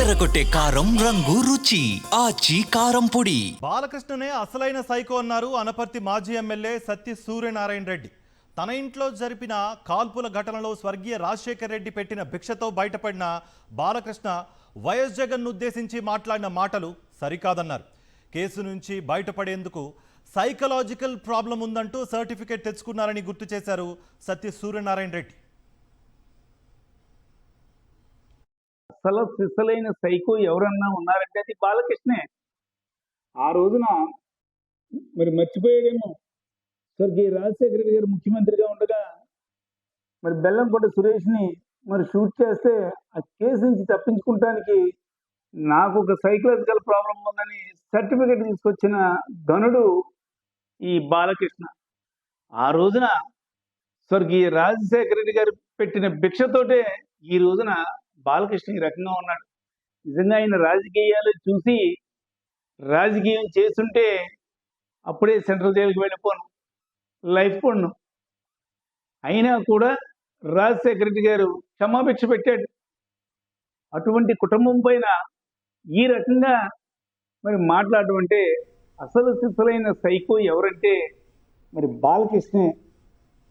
అదరగొట్టే కారం రంగు రుచి ఆచి కారం పొడి. బాలకృష్ణనే అసలైన సైకో అన్నారు అనపర్తి మాజీ ఎమ్మెల్యే సత్య సూర్యనారాయణ రెడ్డి. తన ఇంట్లో జరిపిన కాల్పుల ఘటనలో స్వర్గీయ రాజశేఖర్ రెడ్డి పెట్టిన భిక్షతో బయటపడిన బాలకృష్ణ వైఎస్ జగన్ను ఉద్దేశించి మాట్లాడిన మాటలు సరికాదన్నారు. కేసు నుంచి బయటపడేందుకు సైకలాజికల్ ప్రాబ్లం ఉందంటూ సర్టిఫికేట్ తెచ్చుకున్నారని గుర్తు చేశారు సత్య సూర్యనారాయణ రెడ్డి. అసలు సిసలైన సైకో ఎవరన్నా ఉన్నారంటే అది బాలకృష్ణే. ఆ రోజున మరి మర్చిపోయాడేమో, స్వర్గీయ రాజశేఖర రెడ్డి గారు ముఖ్యమంత్రిగా ఉండగా మరి బెల్లంకొండ సురేష్ని మరి షూట్ చేస్తే ఆ కేసు నుంచి తప్పించుకుంటానికి నాకు ఒక సైకలాజికల్ ప్రాబ్లం ఉందని సర్టిఫికేట్ తీసుకొచ్చిన ధనుడు ఈ బాలకృష్ణ. ఆ రోజున స్వర్గీయ రాజశేఖర రెడ్డి గారు పెట్టిన భిక్షతోటే ఈ రోజున బాలకృష్ణ ఈ రకంగా ఉన్నాడు. నిజంగా ఆయన రాజకీయాలు చూసి రాజకీయం చేస్తుంటే అప్పుడే సెంట్రల్ జైలుకి వెళ్ళిపోను, లైఫ్ కొన్ను. అయినా కూడా రాజశేఖర రెడ్డి గారు క్షమాభిక్ష పెట్టాడు. అటువంటి కుటుంబం పైన ఈ రకంగా మరి మాట్లాడడం అంటే అసలు సిసలైన సైకో ఎవరంటే మరి బాలకృష్ణే.